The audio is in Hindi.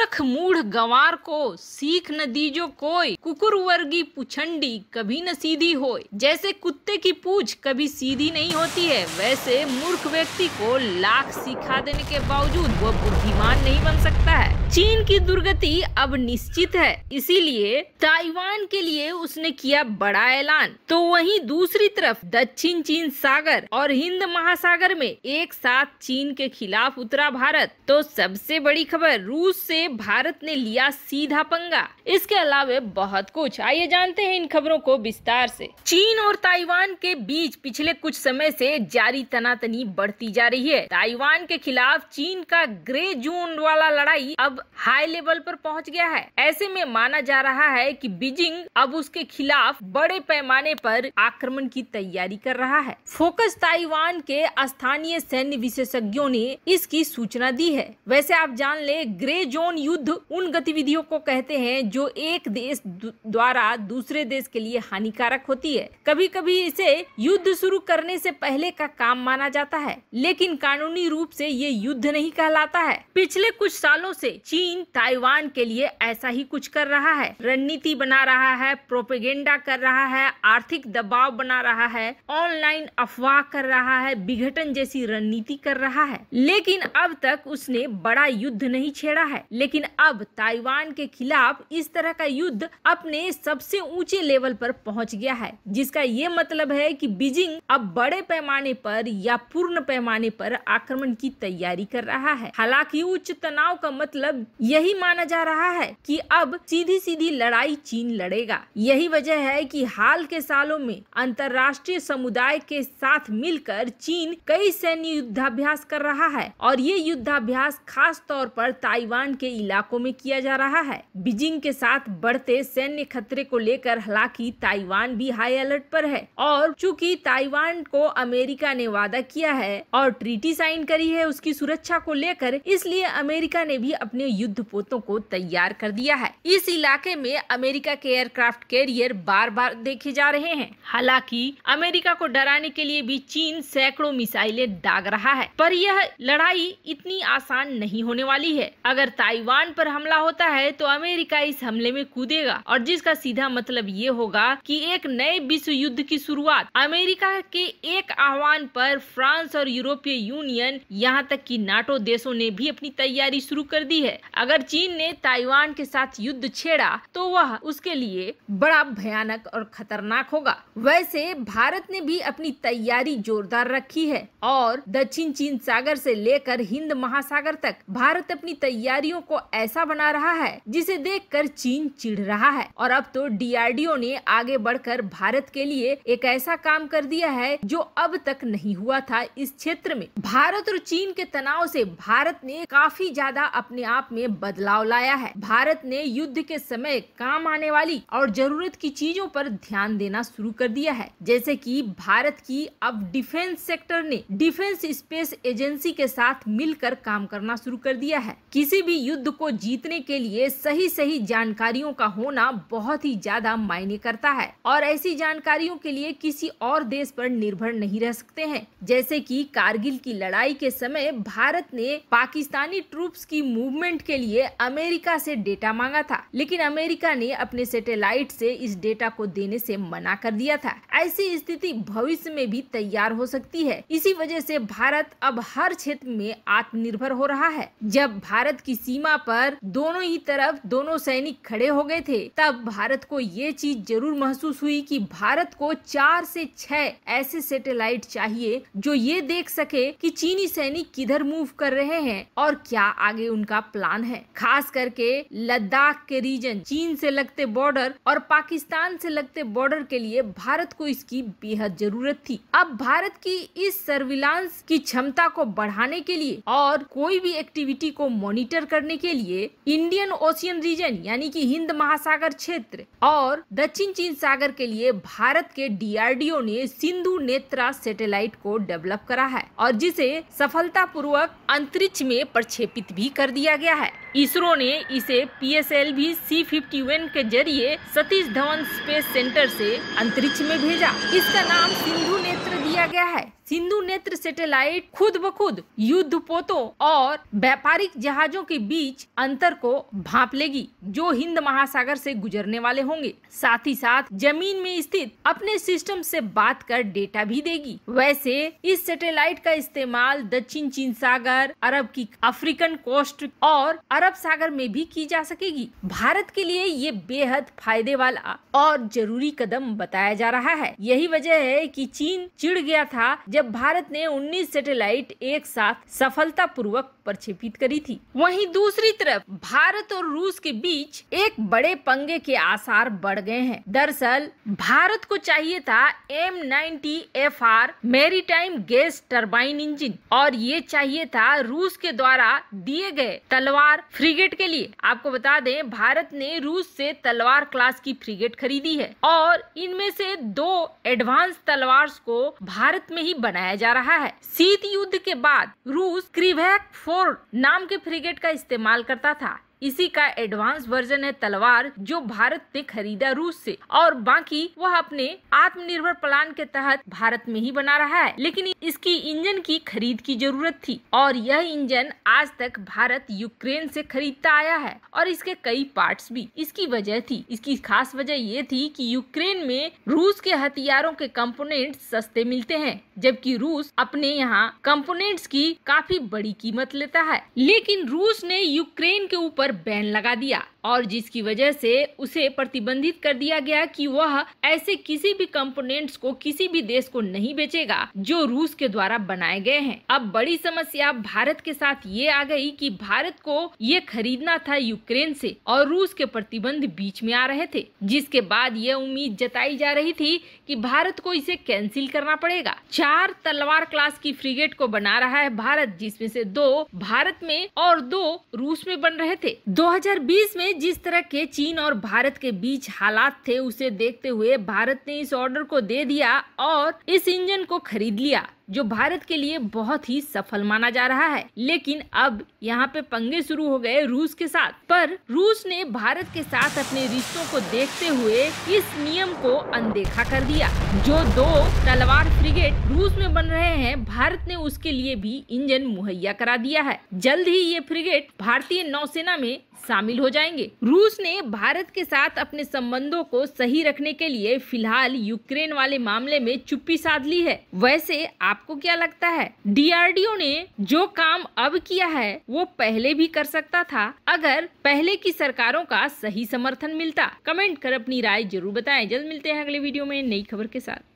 मूर्ख मूढ़ गंवार को सीख न दीजो कोई, कुकुर वर्गी पुछंडी कभी न सीधी होय। जैसे कुत्ते की पूंछ कभी सीधी नहीं होती है, वैसे मूर्ख व्यक्ति को लाख सिखा देने के बावजूद वह बुद्धिमान नहीं बन सकता है। चीन की दुर्गति अब निश्चित है, इसीलिए ताइवान के लिए उसने किया बड़ा ऐलान। तो वहीं दूसरी तरफ दक्षिण चीन सागर और हिंद महासागर में एक साथ चीन के खिलाफ उतरा भारत। तो सबसे बड़ी खबर, रूस से भारत ने लिया सीधा पंगा। इसके अलावा बहुत कुछ, आइए जानते हैं इन खबरों को विस्तार से। चीन और ताइवान के बीच पिछले कुछ समय से जारी तनातनी बढ़ती जा रही है। ताइवान के खिलाफ चीन का ग्रे जोन वाला लड़ाई अब हाई लेवल पर पहुंच गया है। ऐसे में माना जा रहा है कि बीजिंग अब उसके खिलाफ बड़े पैमाने पर आक्रमण की तैयारी कर रहा है। फोकस ताइवान के स्थानीय सैन्य विशेषज्ञों ने इसकी सूचना दी है। वैसे आप जान ले, ग्रे जोन युद्ध उन गतिविधियों को कहते हैं जो एक देश द्वारा दूसरे देश के लिए हानिकारक होती है। कभी कभी इसे युद्ध शुरू करने से पहले का काम माना जाता है, लेकिन कानूनी रूप से ये युद्ध नहीं कहलाता है। पिछले कुछ सालों से चीन ताइवान के लिए ऐसा ही कुछ कर रहा है, रणनीति बना रहा है, प्रोपेगेंडा कर रहा है, आर्थिक दबाव बना रहा है, ऑनलाइन अफवाह कर रहा है, विघटन जैसी रणनीति कर रहा है। लेकिन अब तक उसने बड़ा युद्ध नहीं छेड़ा है। लेकिन अब ताइवान के खिलाफ इस तरह का युद्ध अपने सबसे ऊंचे लेवल पर पहुंच गया है, जिसका ये मतलब है कि बीजिंग अब बड़े पैमाने पर या पूर्ण पैमाने पर आक्रमण की तैयारी कर रहा है। हालांकि उच्च तनाव का मतलब यही माना जा रहा है कि अब सीधी सीधी लड़ाई चीन लड़ेगा। यही वजह है कि हाल के सालों में अंतर्राष्ट्रीय समुदाय के साथ मिलकर चीन कई सैन्य युद्धाभ्यास कर रहा है और ये युद्धाभ्यास खास तौर पर ताइवान के इलाकों में किया जा रहा है। बीजिंग के साथ बढ़ते सैन्य खतरे को लेकर हालांकि ताइवान भी हाई अलर्ट पर है और चूंकि ताइवान को अमेरिका ने वादा किया है और ट्रीटी साइन करी है उसकी सुरक्षा को लेकर, इसलिए अमेरिका ने भी अपने युद्ध पोतों को तैयार कर दिया है। इस इलाके में अमेरिका के एयरक्राफ्ट कैरियर बार बार देखे जा रहे हैं। हालांकि अमेरिका को डराने के लिए भी चीन सैकड़ों मिसाइलें दाग रहा है, पर यह लड़ाई इतनी आसान नहीं होने वाली है। अगर ताइवान पर हमला होता है तो अमेरिका इस हमले में कूदेगा और जिसका सीधा मतलब ये होगा कि एक नए विश्व युद्ध की शुरुआत। अमेरिका के एक आह्वान पर फ्रांस और यूरोपीय यूनियन, यहाँ तक कि नाटो देशों ने भी अपनी तैयारी शुरू कर दी है। अगर चीन ने ताइवान के साथ युद्ध छेड़ा तो वह उसके लिए बड़ा भयानक और खतरनाक होगा। वैसे भारत ने भी अपनी तैयारी जोरदार रखी है और दक्षिण चीन सागर से लेकर हिंद महासागर तक भारत अपनी तैयारियों को ऐसा बना रहा है जिसे देखकर चीन चिढ़ रहा है। और अब तो डीआरडीओ ने आगे बढ़कर भारत के लिए एक ऐसा काम कर दिया है जो अब तक नहीं हुआ था इस क्षेत्र में। भारत और चीन के तनाव से भारत ने काफी ज्यादा अपने आप में बदलाव लाया है। भारत ने युद्ध के समय काम आने वाली और जरूरत की चीजों पर ध्यान देना शुरू कर दिया है। जैसे कि भारत की अब डिफेंस सेक्टर ने डिफेंस स्पेस एजेंसी के साथ मिलकर काम करना शुरू कर दिया है। किसी भी युद्ध को जीतने के लिए सही सही जानकारियों का होना बहुत ही ज्यादा मायने करता है और ऐसी जानकारियों के लिए किसी और देश पर निर्भर नहीं रह सकते हैं। जैसे कि कारगिल की लड़ाई के समय भारत ने पाकिस्तानी ट्रूप्स की मूवमेंट के लिए अमेरिका से डेटा मांगा था, लेकिन अमेरिका ने अपने सैटेलाइट से इस डेटा को देने से मना कर दिया था। ऐसी स्थिति भविष्य में भी तैयार हो सकती है। इसी वजह से भारत अब हर क्षेत्र में आत्मनिर्भर हो रहा है। जब भारत की सीमा पर दोनों ही तरफ दोनों सैनिक खड़े हो गए थे, तब भारत को ये चीज जरूर महसूस हुई कि भारत को 4 से 6 ऐसे सैटेलाइट चाहिए जो ये देख सके कि चीनी सैनिक किधर मूव कर रहे हैं और क्या आगे उनका प्लान है। खास करके लद्दाख के रीजन, चीन से लगते बॉर्डर और पाकिस्तान से लगते बॉर्डर के लिए भारत को इसकी बेहद जरूरत थी। अब भारत की इस सर्विलांस की क्षमता को बढ़ाने के लिए और कोई भी एक्टिविटी को मॉनिटर करने के लिए इंडियन ओशियन रीजन यानी कि हिंद महासागर क्षेत्र और दक्षिण चीन सागर के लिए भारत के डीआरडीओ ने सिंधु नेत्रा सैटेलाइट को डेवलप करा है और जिसे सफलतापूर्वक अंतरिक्ष में प्रक्षेपित भी कर दिया गया है। इसरो ने इसे PSLV C-51 के जरिए सतीश धवन स्पेस सेंटर से अंतरिक्ष में भेजा। इसका नाम सिंधु नेत्र दिया गया है। सिंधु नेत्र सैटेलाइट खुद ब खुद युद्धपोतों और व्यापारिक जहाजों के बीच अंतर को भांप लेगी जो हिंद महासागर से गुजरने वाले होंगे। साथ ही साथ जमीन में स्थित अपने सिस्टम से बात कर डेटा भी देगी। वैसे इस सैटेलाइट का इस्तेमाल दक्षिण चीन सागर, अरब की अफ्रीकन कोस्ट और अरब सागर में भी की जा सकेगी। भारत के लिए ये बेहद फायदे वाला और जरूरी कदम बताया जा रहा है। यही वजह है कि चीन चिढ़ गया था जब भारत ने 19 सैटेलाइट एक साथ सफलतापूर्वक प्रक्षेपित करी थी। वहीं दूसरी तरफ भारत और रूस के बीच एक बड़े पंगे के आसार बढ़ गए हैं। दरअसल भारत को चाहिए था M90FR maritime gas turbine engine और ये चाहिए था रूस के द्वारा दिए गए तलवार फ्रिगेट के लिए। आपको बता दें भारत ने रूस से तलवार क्लास की फ्रिगेट खरीदी है और इनमें से 2 एडवांस तलवार को भारत में ही बनाया जा रहा है। शीत युद्ध के बाद रूस क्रिवेक 4 नाम के फ्रिगेट का इस्तेमाल करता था। इसी का एडवांस वर्जन है तलवार जो भारत ने खरीदा रूस से और बाकी वह अपने आत्मनिर्भर प्लान के तहत भारत में ही बना रहा है। लेकिन इसकी इंजन की खरीद की जरूरत थी और यह इंजन आज तक भारत यूक्रेन से खरीदता आया है और इसके कई पार्ट्स भी। इसकी वजह थी, इसकी खास वजह ये थी कि यूक्रेन में रूस के हथियारों के कंपोनेंट सस्ते मिलते हैं जबकि रूस अपने यहाँ कंपोनेंट्स की काफी बड़ी कीमत लेता है। लेकिन रूस ने यूक्रेन के ऊपर बैन लगा दिया और जिसकी वजह से उसे प्रतिबंधित कर दिया गया कि वह ऐसे किसी भी कंपोनेंट्स को किसी भी देश को नहीं बेचेगा जो रूस के द्वारा बनाए गए हैं। अब बड़ी समस्या भारत के साथ ये आ गई कि भारत को ये खरीदना था यूक्रेन से और रूस के प्रतिबंध बीच में आ रहे थे, जिसके बाद ये उम्मीद जताई जा रही थी कि भारत को इसे कैंसिल करना पड़ेगा। 4 तलवार क्लास की फ्रिगेट को बना रहा है भारत, जिसमें से 2 भारत में और 2 रूस में बन रहे थे। 2020 में जिस तरह के चीन और भारत के बीच हालात थे उसे देखते हुए भारत ने इस ऑर्डर को दे दिया और इस इंजन को खरीद लिया जो भारत के लिए बहुत ही सफल माना जा रहा है। लेकिन अब यहाँ पे पंगे शुरू हो गए रूस के साथ, पर रूस ने भारत के साथ अपने रिश्तों को देखते हुए इस नियम को अनदेखा कर दिया। जो 2 तलवार फ्रिगेट रूस में बन रहे हैं भारत ने उसके लिए भी इंजन मुहैया करा दिया है। जल्द ही ये फ्रिगेट भारतीय नौसेना में शामिल हो जाएंगे। रूस ने भारत के साथ अपने संबंधों को सही रखने के लिए फिलहाल यूक्रेन वाले मामले में चुप्पी साध ली है। वैसे आपको क्या लगता है, DRDO ने जो काम अब किया है वो पहले भी कर सकता था अगर पहले की सरकारों का सही समर्थन मिलता? कमेंट कर अपनी राय जरूर बताएं। जल्द मिलते हैं अगले वीडियो में नई खबर के साथ।